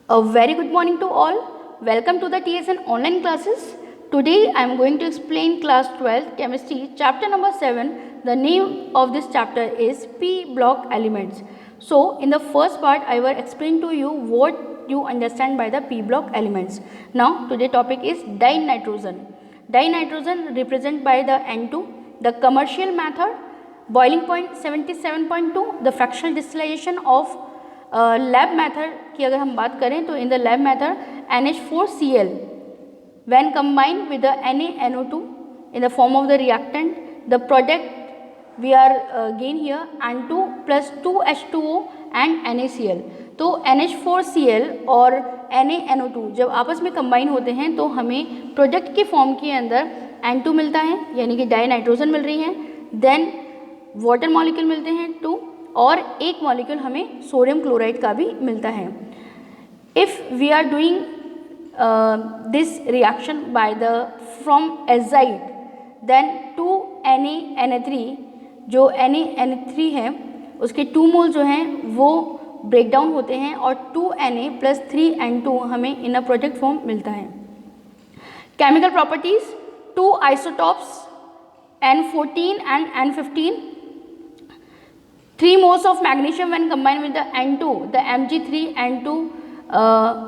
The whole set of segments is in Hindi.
A very good morning to all. Welcome to the TSN online classes. Today I am going to explain class 12 chemistry chapter number 7. The name of this chapter is P block elements. So in the first part I will explain to you what you understand by the P block elements. Now today topic is dinitrogen. Dinitrogen represented by the N2, the commercial method, boiling point 77.2, the fractional distillation of lab method की अगर हम बात करें तो in the lab method NH4Cl when combined with the NaNO2 in the form of the reactant, the product we are gain here N2 plus 2H2O and NaCl. तो NH4Cl और NaNO2 जब आपस में कंबाइन होते हैं तो हमें प्रोडक्ट के फॉर्म के अंदर N2 मिलता है, यानी कि डाइनाइट्रोजन मिल रही है, देन वाटर मॉलिक्यूल मिलते हैं 2 और एक मॉलिक्यूल हमें सोडियम क्लोराइड का भी मिलता है. If we are doing this reaction by the from azide then 2Na3 जो Na3 है उसके 2 मोल जो हैं वो ब्रेक डाउन होते हैं और 2Na प्लस 3N2 हमें इन अ प्रोडक्ट फॉर्म मिलता है. Chemical properties, 2 isotopes N14 and N15, 3 moles of magnesium when combined with the N2, the Mg3N2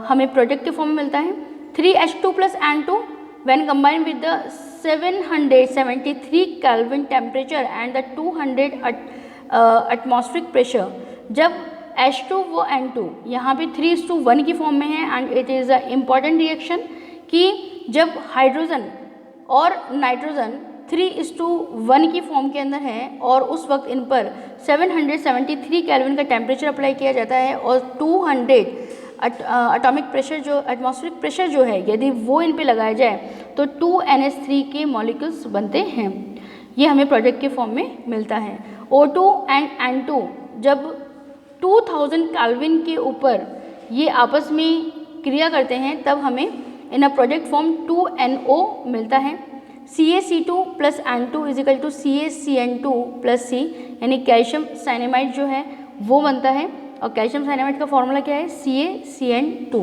हमें प्रोडक्ट के फॉर्म में मिलता है. 3H2 plus N2 when combined with the 773 Kelvin temperature and the 200 atmospheric pressure. जब H2 वो N2 यहाँ पे 3:1 की फॉर्म में है and it is a important reaction कि जब हाइड्रोजन और नाइट्रोजन 3:1 की फॉर्म के अंदर है और उस वक्त इन पर 773 केल्विन का टेम्परेचर अप्लाई किया जाता है और 200 एटॉमिक प्रेशर जो एटमॉस्फेरिक प्रेशर जो है यदि वो इन पे लगाया जाए तो 2NH3 के मॉलिक्यूल्स बनते हैं. ये हमें प्रोडक्ट के फॉर्म में मिलता है. O2 एंड N2 जब 2000 केल्विन के ऊपर ये आपस में क्रिया करते हैं तब हमें इन अ प्रोडक्ट फॉर्म 2NO मिलता है. CaC2 plus N2 is equal to CaCN2 plus C, यानी कैल्शियम साइनेमाइड जो है वो बनता है और कैल्शियम साइनेमाइड का फॉर्मूला क्या है CaCN2.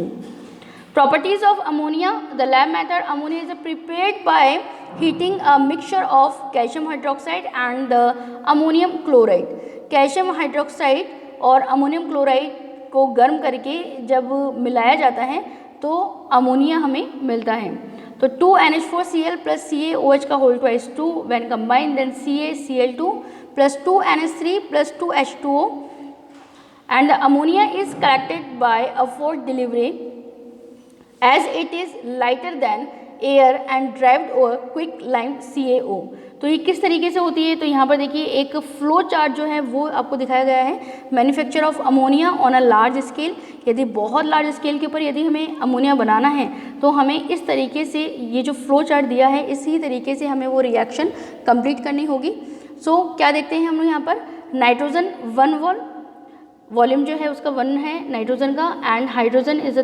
Properties of ammonia, the lab method ammonia is prepared by heating a mixture of calcium hydroxide and the ammonium chloride. Calcium hydroxide और अमोनियम क्लोराइड को गर्म करके जब मिलाया जाता है तो अमोनिया हमें मिलता है. तो 2NH4Cl plus CaOH का whole twice 2 when combined then CaCl2 plus 2NH3 plus 2H2O and the ammonia is collected by a forced delivery as it is lighter than air and derived over quick lime CaO. तो ये किस तरीके से होती है तो यहाँ पर देखिए एक फ्लो चार्ट जो है वो आपको दिखाया गया है. Manufacture of ammonia on a large scale, यदि बहुत लार्ज स्केल के ऊपर यदि हमें अमोनिया बनाना है तो हमें इस तरीके से ये जो फ्लो चार्ट दिया है इसी तरीके से हमें वो रिएक्शन कंप्लीट करनी होगी. सो क्या देखते हैं हम लोग यहाँ पर नाइट्रोजन 1 वॉल्यूम जो है उसका 1 है नाइट्रोजन का and hydrogen is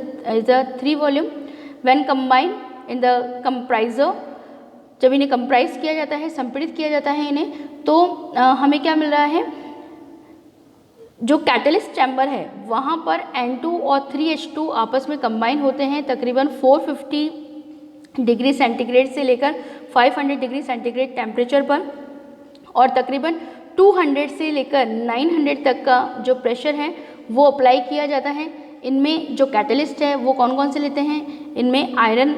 a 3 volume when combined in the compressor. जब इन्हें कंप्राइज किया जाता है, संपीड़ित किया जाता है इन्हें तो हमें क्या मिल रहा है, जो कैटलिस्ट चैम्बर है वहाँ पर N2 और 3H2 आपस में कंबाइन होते हैं तकरीबन 450 डिग्री सेंटीग्रेड से लेकर 500 डिग्री सेंटीग्रेड टेम्परेचर पर और तकरीबन 200 से लेकर 900 तक का जो प्रेशर है वो अप्लाई किया जाता है. इनमें जो कैटलिस्ट है वो कौन कौन से लेते हैं, इनमें आयरन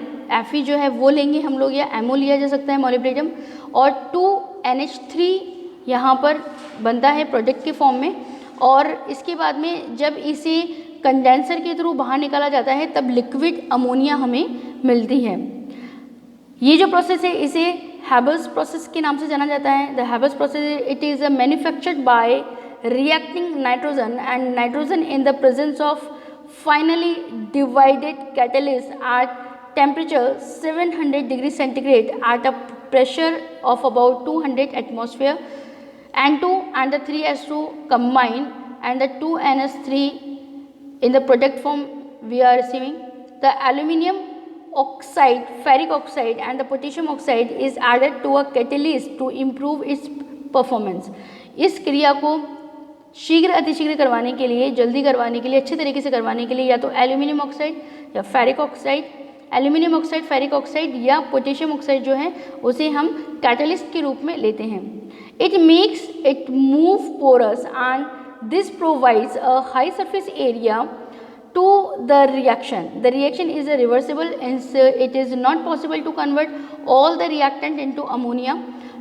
Fe जो है वो लेंगे हम लोग या MO लिया जा सकता है मोलिब्डेनम और 2NH3 यहाँ पर बनता है प्रोडक्ट के फॉर्म में और इसके बाद में जब इसे कंडेंसर के थ्रू बाहर निकाला जाता है तब लिक्विड अमोनिया हमें मिलती है. ये जो प्रोसेस है इसे हैबल्स प्रोसेस के नाम से जाना जाता है. The Haber's process it is manufactured by reacting nitrogen and nitrogen in the presence of finally divided catalyst at temperature 700 degree centigrade at a pressure of about 200 atmosphere. N2 and the 3H2 combine and the 2NH3 in the product form we are receiving. The aluminium oxide, ferric oxide and the potassium oxide is added to a catalyst to improve its performance. इस क्रिया को शीघ्र अतिशीघ्र करवाने के लिए, जल्दी करवाने के लिए, अच्छे तरीके से करवाने के लिए या तो एल्यूमिनियम ऑक्साइड या ferric oxide, aluminium oxide, ferric oxide या पोटेशियम ऑक्साइड जो है उसे हम कैटलिस्ट के रूप में लेते हैं। It makes it move porous and this provides a high surface area to the reaction. The reaction is reversible and it is not possible to convert all the reactant into ammonia.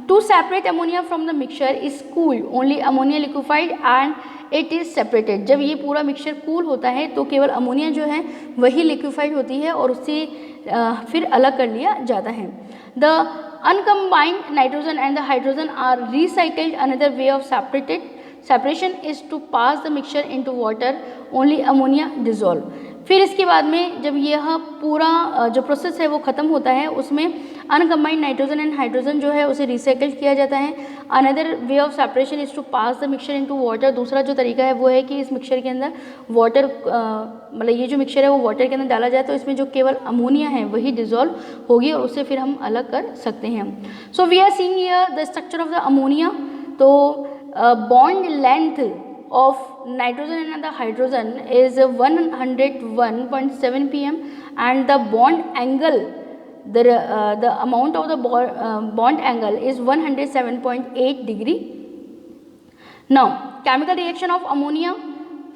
To separate ammonia from the mixture is cooled. Only ammonia liquefied and it is separated. जब ये पूरा मिक्सचर कूल होता है तो केवल अमोनिया जो है वही लिक्विफाइड होती है और उससे फिर अलग कर लिया जाता है। The uncombined nitrogen and the hydrogen are recycled. Another way of separation is to pass the mixture into water. Only ammonia dissolve. फिर इसके बाद में जब यह पूरा जो प्रोसेस है वो ख़त्म होता है उसमें अनकम्बाइंड नाइट्रोजन एंड हाइड्रोजन जो है उसे रिसाइकल किया जाता है। Another way of separation is to pass the mixture into water. दूसरा जो तरीका है वो है कि इस मिक्सचर के अंदर वाटर मतलब ये जो मिक्सचर है वो वाटर के अंदर डाला जाए तो इसमें जो केवल अमोनिया है वही डिजोल्व होगी और उससे फिर हम अलग कर सकते हैं। So we are seeing here the structure of the ammonia. तो bond length of nitrogen and the hydrogen is 101.7 pm and the bond angle, the amount of the bond angle is 107.8 degree. Now chemical reaction of ammonia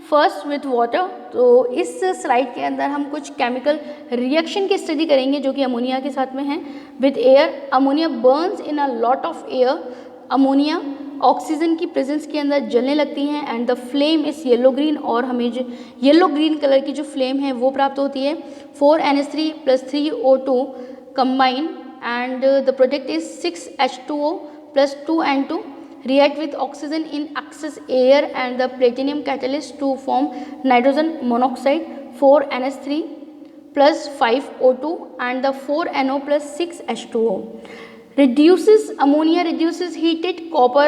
first with water. तो इस स्लाइड के अंदर हम कुछ केमिकल रिएक्शन की स्टडी करेंगे जो कि अमोनिया के साथ में है। With air, ammonia Burns in a lot of air. Ammonia oxygen की प्रेजेंस के अंदर जलने लगती हैं and the flame is yellow green और हमें जो येलो ग्रीन कलर की जो फ्लेम है वो प्राप्त होती है। 4NH3 + 3O2 combine and the product is 6H2O + 2N2 react with oxygen in excess air and the platinum catalyst to form nitrogen monoxide 4NH3 + 5O2 and the 4NO + 6H2O. Reduces ammonia reduces heated copper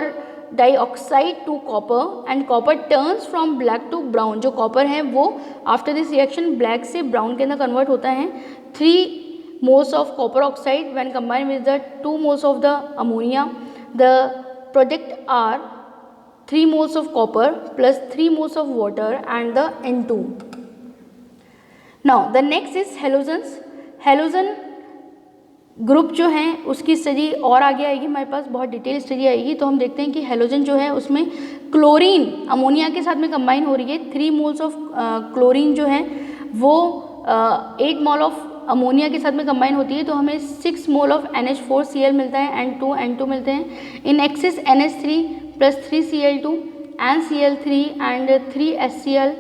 dioxide to copper and copper turns from black to brown. जो copper है वो after this reaction black से brown के अंदर convert होता है। 3 moles of copper oxide when combined with the 2 moles of the ammonia, the product are 3 moles of copper plus 3 moles of water and the N2. Now the next is halogens. Halogen group जो है उसकी स्टडी और आगे आएगी, हमारे पास बहुत डिटेल स्टडी आएगी। तो हम देखते हैं कि हेलोजन जो है उसमें क्लोरीन अमोनिया के साथ में कंबाइन हो रही है। 3 मोल्स ऑफ क्लोरीन जो है वो 8 मोल ऑफ अमोनिया के साथ में कंबाइन होती है तो हमें 6 मोल ऑफ NH4Cl मिलता है एंड 2 N2 मिलते हैं। In excess NH3 + 3Cl2 and Cl3 and 3HCl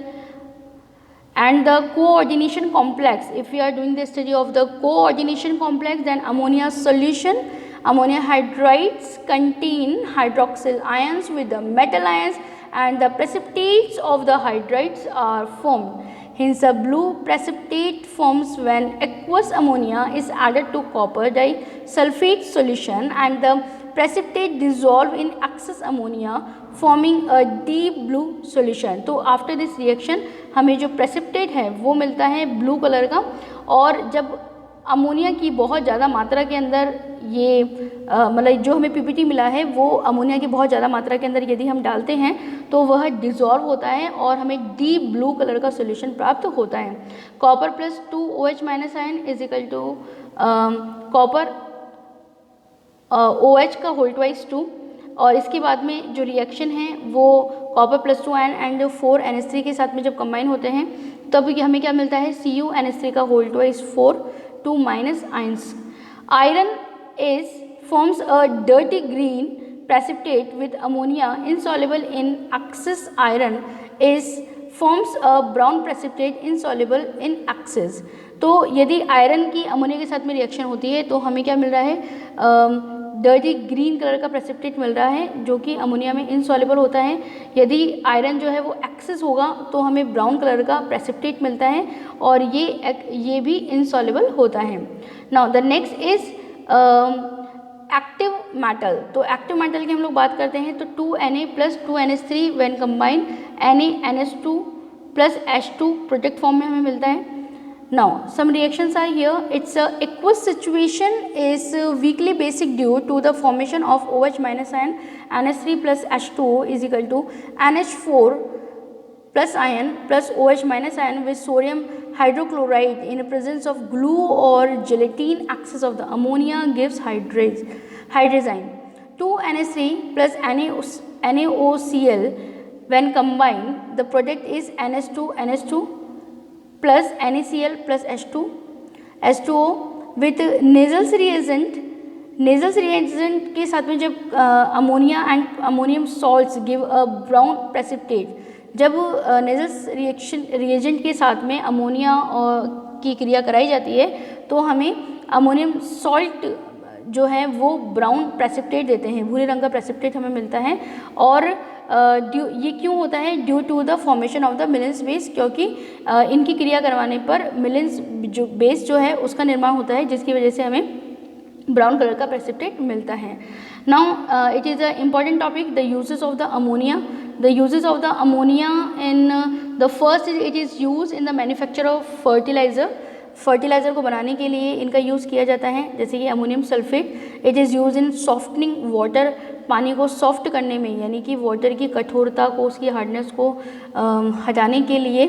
and the coordination complex. If we are doing the study of the coordination complex, then ammonia solution, ammonia hydrides contain hydroxyl ions with the metal ions and the precipitates of the hydrides are formed. Hence a blue precipitate forms when aqueous ammonia is added to copper disulfide solution and the precipitate dissolve in excess ammonia forming a deep blue solution. तो after this reaction हमें जो precipitate है वो मिलता है ब्लू कलर का। और जब अमोनिया की बहुत ज़्यादा मात्रा के अंदर ये मतलब जो हमें पीपीटी मिला है वो अमोनिया की बहुत ज़्यादा मात्रा के अंदर यदि हम डालते हैं तो वह डिज़ोल्व होता है और हमें डीप ब्लू कलर का सोल्यूशन प्राप्त होता है। Copper + 2OH- ion is equal to copper OH का होल ट्वाइस 2। और इसके बाद में जो रिएक्शन है वो कॉपर + 2 आयन एंड 4NH3 के साथ में जब कंबाइन होते हैं तब हमें क्या मिलता है CuNH3 का whole twice 4 2 minus ions. Iron is forms a dirty green precipitate with ammonia insoluble in excess. Iron is forms a brown precipitate insoluble in excess. तो यदि आयरन की अमोनिया के साथ में रिएक्शन होती है तो हमें क्या मिल रहा है डर्टी ग्रीन कलर का प्रेसिपिटेट मिल रहा है जो कि अमोनिया में इनसॉल्युबल होता है। यदि आयरन जो है वो एक्सेस होगा तो हमें ब्राउन कलर का प्रेसिपिटेट मिलता है और ये भी इनसॉल्युबल होता है। Now the next is active metal. तो एक्टिव मेटल की हम लोग बात करते हैं तो 2Na + 2NH3 when combine NaNH2 + H2 product form में हमें मिलता है। Now, some reactions are here. Its aqueous situation is weakly basic due to the formation of OH minus ion NH3 plus H2O is equal to NH4 plus ion plus OH minus ion with sodium hydrochloride in presence of glue or gelatin axis of the ammonia gives hydrazine. 2NH3 plus NaOCl when combined, the product is NH2 plus NaCl plus H2O with Nasel's reagent के साथ में जब ammonia and ammonium salts give a brown precipitate, जब नेजल्स रिएजेंट के साथ में अमोनिया की क्रिया कराई जाती है तो हमें अमोनियम सॉल्ट जो है वो ब्राउन प्रेसिपिटेट देते हैं, भूरे रंग का प्रेसिपिटेट हमें मिलता है। और ये क्यों होता है? Due to the formation of the Millon's base, क्योंकि इनकी क्रिया करवाने पर मिलेंस जो बेस जो है उसका निर्माण होता है, जिसकी वजह से हमें ब्राउन कलर का प्रेसिपिटेट मिलता है। Now it is a important topic, the uses of the ammonia. The uses of the ammonia in the first it is use in the manufacture of fertiliser को बनाने के लिए इनका यूज़ किया जाता है, जैसे कि ammonium sulphate. It is use in softening water, पानी को सॉफ्ट करने में, यानी कि वाटर की कठोरता को, उसकी हार्डनेस को हटाने के लिए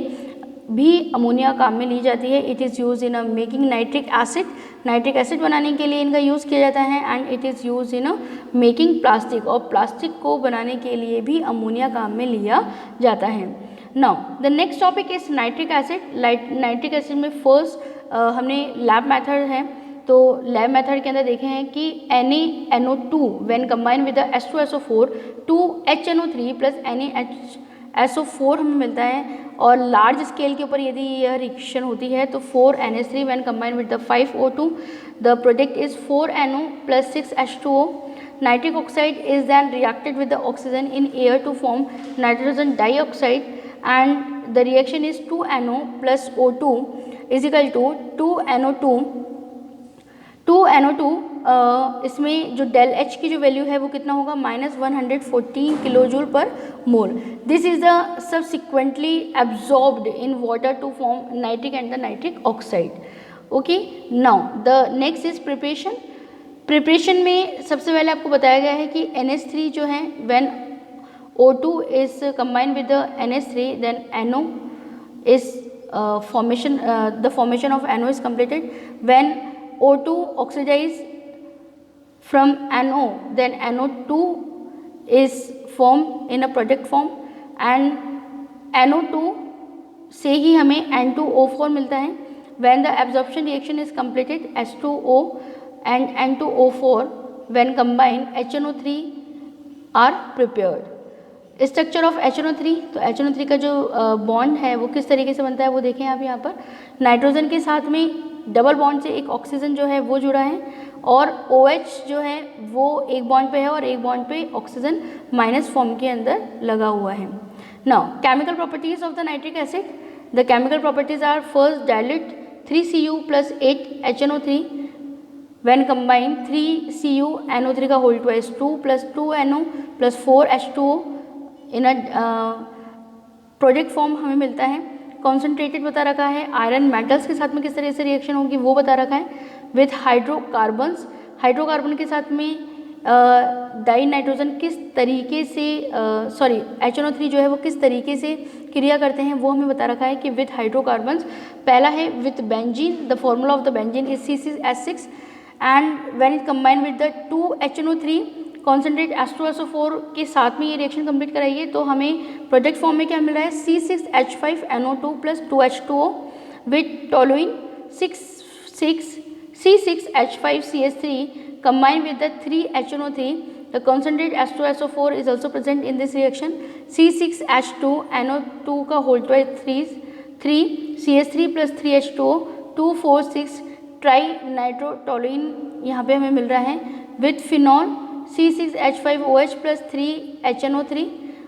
भी अमोनिया काम में ली जाती है। It is use in a making nitric acid बनाने के लिए इनका यूज़ किया जाता है। And it is use in a making plastic, और प्लास्टिक को बनाने के लिए भी अमोनिया काम में लिया जाता है। Now the next topic is nitric acid. Nitric acid में फर्स्ट हमने लैब मेथड है, तो लैब मेथड के अंदर देखे हैं कि NaNO2 when combine with H2SO4 2HNO3 plus NaSO4 हमें मिलता है। और लार्ज स्केल के ऊपर यदि यह रिएक्शन होती है तो 4NH3 when combine with the 5O2 the product is 4NO plus 6H2O। Nitric oxide is then reacted with the oxygen in air to form nitrogen dioxide, and the reaction is 2NO plus O2 is equal to 2NO2 इसमें जो डेल एच की जो वैल्यू है वो कितना होगा? -114 kilojoule per mole. This is the subsequently absorbed in water to form nitric and the nitric oxide. Okay, now the next is preparation में सबसे पहले आपको बताया गया है कि NH3 जो है when O2 is combined with the NH3 then NO is the formation of NO is completed. When O2 oxidize from NO then NO2 is formed in a product form, and NO2 से ही हमें N2O4 मिलता है। When the absorption reaction is completed H2O and N2O4 when combined HNO3 are prepared. Structure of HNO3, तो HNO3 का जो बॉन्ड है वो किस तरीके से बनता है वो देखें आप यहाँ पर। नाइट्रोजन के साथ में डबल बॉन्ड से एक ऑक्सीजन जो है वो जुड़ा है, और OH जो है वो एक बॉन्ड पे है और एक बॉन्ड पे ऑक्सीजन माइनस फॉर्म के अंदर लगा हुआ है। Now chemical properties of the nitric acid. The chemical properties are first dilute 3Cu plus 8HNO3 when combined 3Cu NO3 का whole twice 2 plus 2NO plus 4H2O in product form हमें मिलता है। कॉन्सेंट्रेटेड बता रखा है, आयरन मेटल्स के साथ में किस तरह से रिएक्शन होगी वो बता रखा है। विथ हाइड्रोकार्बन के साथ में डाई नाइट्रोजन किस तरीके से HNO3 जो है वो किस तरीके से क्रिया करते हैं वो हमें बता रखा है कि विथ हाइड्रोकार्बन्स। पहला है with benzene, the formula of the benzene is C6H6 and when it combine with the 2HNO3 concentrate H2SO4 के साथ में ये रिएक्शन कंप्लीट कराइए तो हमें प्रोडक्ट फॉर्म में क्या मिल रहा है? C6H5NO2 plus 2H2O with toluene C6H5CH3 combined with the 3HNO3. The concentrate H2SO4 is also present in this reaction. C6H2NO2 का whole twice 3 CH3 plus 3H2O 2,4,6 try nitrotoluene यहाँ पे हमें मिल रहा है with phenol C6H5OH plus 3HNO3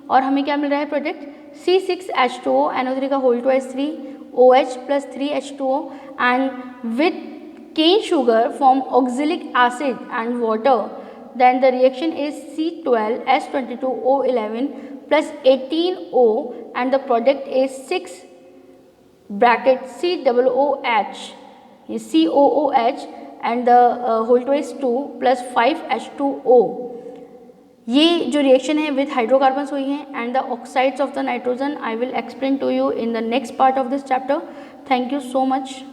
और हमें क्या मिल रहा है प्रोडक्ट C6H2O NO3 का whole twice 3OH plus 3H2O and with cane sugar form oxalic acid and water, then the reaction is C12H22O11 plus 18O and the product is 6 bracket COOH, COOH and the whole two is 2 plus 5H2O। ये जो रिएक्शन है विथ हाइड्रोकार्बन्स हुई है and the oxides of the nitrogen I will explain to you in the next part of this chapter. Thank you so much.